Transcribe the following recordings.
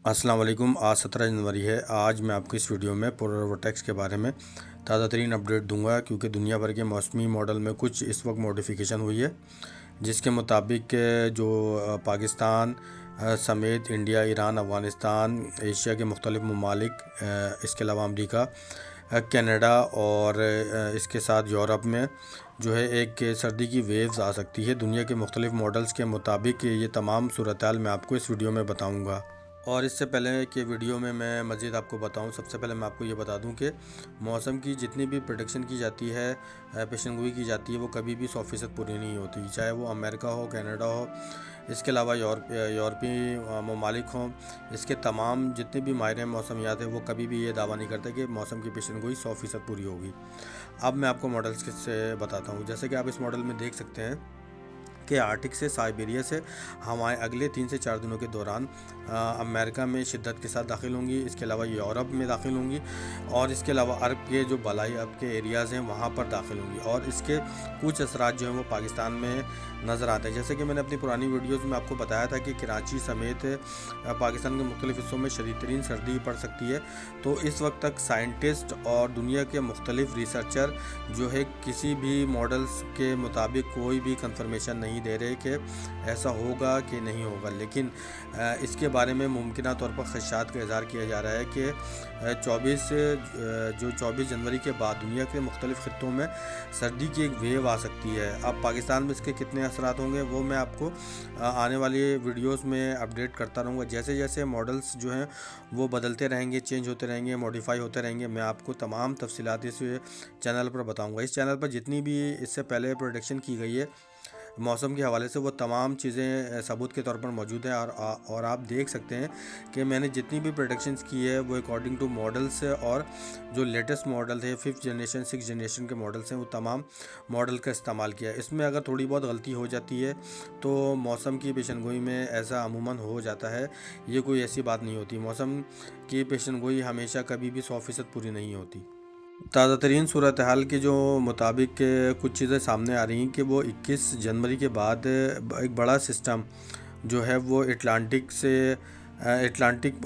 अस्सलाम वालेकुम। आज 17 जनवरी है। आज मैं आपको इस वीडियो में पोलर वोर्टेक्स के बारे में ताज़ा तरीन अपडेट दूंगा, क्योंकि दुनिया भर के मौसमी मॉडल में कुछ इस वक्त मॉडिफिकेशन हुई है, जिसके मुताबिक जो पाकिस्तान समेत इंडिया, ईरान, अफ़गानिस्तान, एशिया के मुख्तलिफ़ ममालिक, इसके अलावा अमरीका, कनाडा और इसके साथ यूरोप में जो है एक सर्दी की वेव्स आ सकती है। दुनिया के मुख्तलिफ़ मॉडल्स के मुताबिक ये तमाम सूरत हाल मैं आपको इस वीडियो में बताऊँगा। और इससे पहले कि वीडियो में मैं मज़ीद आपको बताऊं, सबसे पहले मैं आपको ये बता दूं कि मौसम की जितनी भी प्रेडिक्शन की जाती है, पेशेंगोई की जाती है, वो कभी भी 100% पूरी नहीं होती। चाहे वो अमेरिका हो, कनाडा हो, इसके अलावा यूरोपीय ममालिक हों, इसके तमाम जितने भी माहिर मौसमियात हैं, वो कभी भी ये दावा नहीं करते कि मौसम की पेशेंगोई 100% पूरी होगी। अब मैं आपको मॉडल्स से बताता हूँ। जैसे कि आप इस मॉडल में देख सकते हैं कि आर्टिक से साइबेरिया से हवाएं अगले 3 से 4 दिनों के दौरान अमेरिका में शिद्दत के साथ दाखिल होंगी, इसके अलावा यूरोप में दाखिल होंगी, और इसके अलावा अरब के जो बलाई अरब के एरियाज़ हैं वहाँ पर दाखिल होंगी, और इसके कुछ असरात जो हैं वो पाकिस्तान में नज़र आते हैं। जैसे कि मैंने अपनी पुरानी वीडियोज़ में आपको बताया था कि कराची समेत पाकिस्तान के मुख्तलिफ़ हिस्सों में शदीद तरीन सर्दी पड़ सकती है। तो इस वक्त तक साइंटिस्ट और दुनिया के मुख्तलिफ़ रिसर्चर जो है किसी भी मॉडल्स के मुताबिक कोई भी कंफर्मेशन नहीं दे रहे कि ऐसा होगा कि नहीं होगा, लेकिन इसके बारे में मुमकिन तौर पर खदशात का इज़हार किया जा रहा है कि 24 जनवरी के बाद दुनिया के मुख्तलिफ़ ख़ित्तों में सर्दी की एक वेव आ सकती है। अब पाकिस्तान में इसके कितने असरात होंगे वो मैं आपको आने वाली वीडियोस में अपडेट करता रहूँगा। जैसे जैसे मॉडल्स जो हैं वो बदलते रहेंगे, चेंज होते रहेंगे, मॉडिफाई होते रहेंगे, मैं आपको तमाम तफसीलात इस चैनल पर बताऊँगा। इस चैनल पर जितनी भी इससे पहले प्रोडिक्शन की गई है मौसम के हवाले से, वो तमाम चीज़ें सबूत के तौर पर मौजूद हैं, और आप देख सकते हैं कि मैंने जितनी भी प्रेडिक्शंस की है वो अकॉर्डिंग टू मॉडल्स है, और जो लेटेस्ट मॉडल है 5th जनरेशन 6th जनरेशन के मॉडल्स हैं वो तमाम मॉडल का इस्तेमाल किया है। इसमें अगर थोड़ी बहुत गलती हो जाती है तो मौसम की पेशनगोई में ऐसा अमूमन हो जाता है, ये कोई ऐसी बात नहीं होती। मौसम की पेशनगोई हमेशा कभी भी 100% पूरी नहीं होती। ताज़ा तरीन सूरत हाल के जो मुताबिक कुछ चीज़ें सामने आ रही हैं कि वो 21 जनवरी के बाद एक बड़ा सिस्टम जो है वो अटलांटिक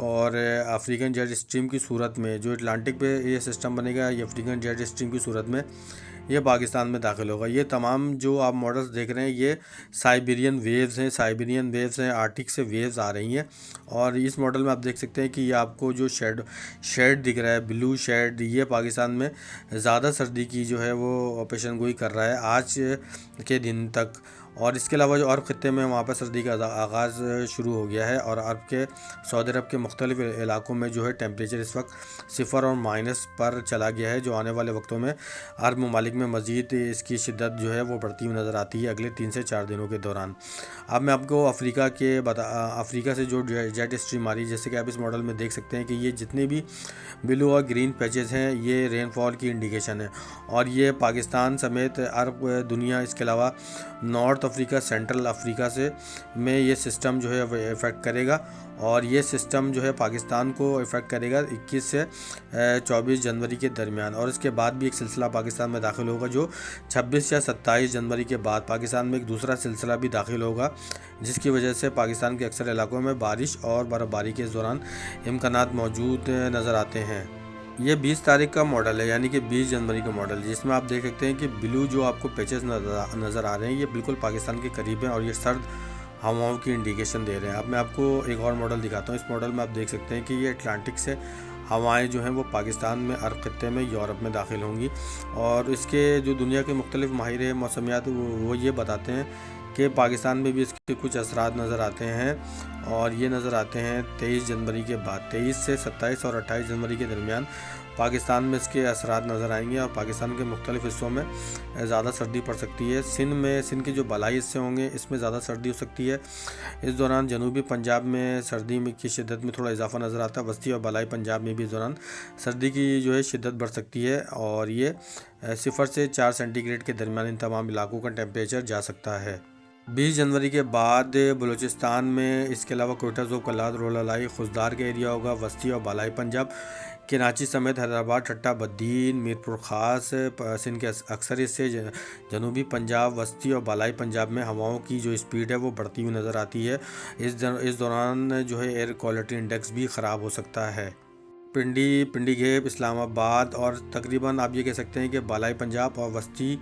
और अफ्रीकन जेट स्ट्रीम की सूरत में, जो अटलांटिक पे ये सिस्टम बनेगा, ये अफ्रीकन जेट स्ट्रीम की सूरत में ये पाकिस्तान में दाखिल होगा। ये तमाम जो आप मॉडल्स देख रहे हैं ये साइबेरियन वेव्स हैं, आर्टिक से वेव्स आ रही हैं। और इस मॉडल में आप देख सकते हैं कि ये आपको जो शेड दिख रहा है, ब्लू शेड, ये पाकिस्तान में ज़्यादा सर्दी की जो है वो पेशनगोई कर रहा है आज के दिन तक। और इसके अलावा जो अरब ख़त्े में वहाँ पर सर्दी का आगाज़ शुरू हो गया है, और अरब के सऊदी अरब के मुख्तलिफ़ इलाकों में जो है टेम्परेचर इस वक्त 0 और माइनस पर चला गया है, जो आने वाले वक्तों में अरब ममालिक में मज़ीद इसकी शिद्दत जो है वो बढ़ती हुई नज़र आती है अगले 3 से 4 दिनों के दौरान। अब मैं आपको अफ्रीका से जो जेट स्ट्रीम आ रही है, जैसे कि आप इस मॉडल में देख सकते हैं कि ये जितने भी ब्लू और ग्रीन पैचेस हैं ये रेनफॉल की इंडिकेशन है, और ये पाकिस्तान समेत अरब दुनिया, इसके अलावा नॉर्थ अफ्रीका, सेंट्रल अफ्रीका से में ये सिस्टम जो है वो इफ़ेक्ट करेगा, और ये सिस्टम जो है पाकिस्तान को इफ़ेक्ट करेगा 21 से 24 जनवरी के दरमियान। और इसके बाद भी एक सिलसिला पाकिस्तान में दाखिल होगा, जो 26 या 27 जनवरी के बाद पाकिस्तान में एक दूसरा सिलसिला भी दाखिल होगा, जिसकी वजह से पाकिस्तान के अक्सर इलाकों में बारिश और बर्फ़बारी के इस दौरान इम्कानात मौजूद नज़र आते हैं। ये 20 तारीख का मॉडल है, यानी कि 20 जनवरी का मॉडल, जिसमें आप देख सकते हैं कि ब्लू जो आपको पैचेस नज़र आ रहे हैं ये बिल्कुल पाकिस्तान के करीब हैं, और ये सर्द हवाओं की इंडिकेशन दे रहे हैं। अब मैं आपको एक और मॉडल दिखाता हूँ। इस मॉडल में आप देख सकते हैं कि ये अटलांटिक से हवाएं जो हैं वो पाकिस्तान में, अरब ख़त्े में, यूरोप में दाखिल होंगी, और इसके जो दुनिया के मुख्तलिफ़ माहिर मौसमियात वो ये बताते हैं कि पाकिस्तान में भी इसके कुछ असरात नज़र आते हैं, और ये नज़र आते हैं 23 जनवरी के बाद। 23 से 27 और 28 जनवरी के दरमियान पाकिस्तान में इसके असरात नज़र आएंगे, और पाकिस्तान के मुख्तलिफ़ हिस्सों में ज़्यादा सर्दी पड़ सकती है। सिंध के जो बलाई हिस्से होंगे इसमें ज़्यादा सर्दी हो सकती है। इस दौरान जनूबी पंजाब में सर्दी में की शिद्दत में थोड़ा इजाफा नज़र आता है। वस्ती और बलाई पंजाब में भी इस दौरान सर्दी की जो है शिद्दत बढ़ सकती है, और ये 0 से 4 सेंटीग्रेड के दरमियान इन तमाम इलाकों का टेम्परेचर जा सकता है। 20 जनवरी के बाद बलूचिस्तान में इसके अलावा कोयटा, ज़ोब, कल्लात, रोलालाई, खुजदार का एरिया होगा। वस्ती और बालाई पंजाब, कराची समेत हैदराबाद, ठट्टा, बद्दीन, मीरपुर ख़ास, सिंध के अक्सर हिस्से, जनूबी पंजाब, वस्ती और बालाई पंजाब में हवाओं की जो स्पीड है वो बढ़ती हुई नज़र आती है। इस दौरान जो है एयर क्वालिटी इंडेक्स भी ख़राब हो सकता है। पिंडी, इस्लामाबाद और तकरीबन आप ये कह सकते हैं कि बालाई पंजाब और वस्ती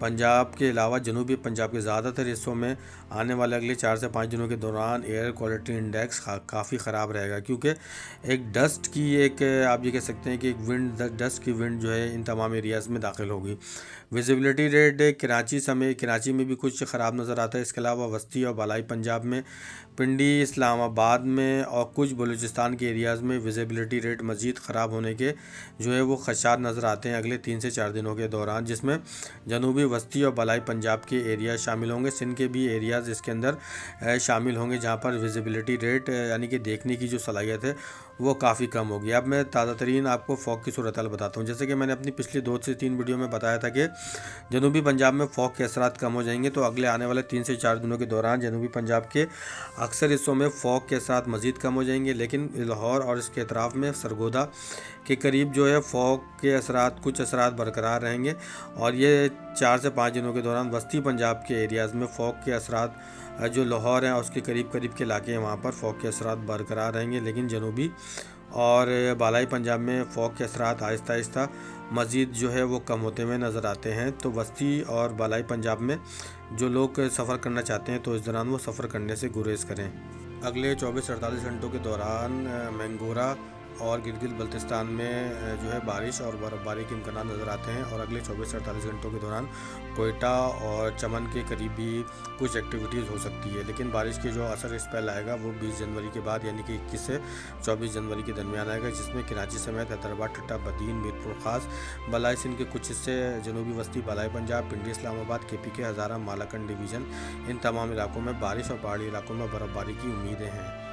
पंजाब के अलावा जनूबी पंजाब के ज़्यादातर हिस्सों में आने वाले अगले 4 से 5 दिनों के दौरान एयर क्वालिटी इंडेक्स काफ़ी ख़राब रहेगा, क्योंकि एक डस्ट की आप ये कह सकते हैं कि एक डस्ट की विंड जो है इन तमाम एरियाज़ में दाखिल होगी। विजिबिलिटी रेट कराची में भी कुछ ख़राब नज़र आता है। इसके अलावा वस्ती और बालाई पंजाब में, पिंडी, इस्लामाबाद में और कुछ बलूचिस्तान के एरियाज़ में विजिबिलिटी रेट मज़ीद ख़राब होने के जो है वो खदशात नज़र आते हैं अगले 3 से 4 दिनों के दौरान, जिसमें जनूबी, वस्ती और बालाई पंजाब के एरिया शामिल होंगे। सिंध के भी एरियाज़ इसके अंदर शामिल होंगे, जहाँ पर विजिबिलिटी रेट यानी कि देखने की जो सलाहियत है वो काफ़ी कम होगी। अब मैं ताज़ा तरीन आपको फॉग की सूरत हाल बताता हूँ। जैसे कि मैंने अपनी पिछली 2 से 3 वीडियो में बताया था कि जनूबी पंजाब में फॉग के असरात कम हो जाएंगे, तो अगले आने वाले 3 से 4 दिनों के दौरान जनूबी पंजाब के अक्सर हिस्सों में फॉग के असरात मज़ीद कम हो जाएंगे, लेकिन लाहौर और इसके अतराफ़ में सरगोदा के करीब जो है फॉग के कुछ असरात बरकरार रहेंगे। और ये 4 से 5 दिनों के दौरान वस्ती पंजाब के एरियाज़ में फ़ॉग के असरात जो लाहौर हैं और उसके करीब के इलाके हैं वहाँ पर फ़ॉग के असरात बरकरार रहेंगे, लेकिन जनूबी और बालाई पंजाब में फ़ॉग के असरात आहिस्ता आहिस्ता मज़ीद जो है वो कम होते हुए नज़र आते हैं। तो वस्ती और बालाई पंजाब में जो लोग सफ़र करना चाहते हैं तो इस दौरान वो सफ़र करने से गुरेज करें। अगले 24-48 घंटों के दौरान मैंगोरा और गिलगित बल्तिस्तान में जो है बारिश और बर्फ़बारी के इम्कान नज़र आते हैं। और अगले 24-48 घंटों के दौरान कोयटा और चमन के करीब भी कुछ एक्टिविटीज़ हो सकती है, लेकिन बारिश के जो असर स्पेल आएगा वो 20 जनवरी के बाद यानी कि 21 से 24 जनवरी के दरमियान आएगा, जिसमें कराची समेत हैदराबाद, ठट्टा, बद्दीन, मीरपुर ख़ास, बलाई सिंध के कुछ हिस्से, जनूबी वस्ती, बालाई पंजाब, पिंडी, इस्लामाबाद, KPK, हज़ारा, मालाकंड डिवीज़न, इन तमाम इलाकों में बारिश और पहाड़ी इलाकों में बर्फ़बारी की उम्मीदें हैं।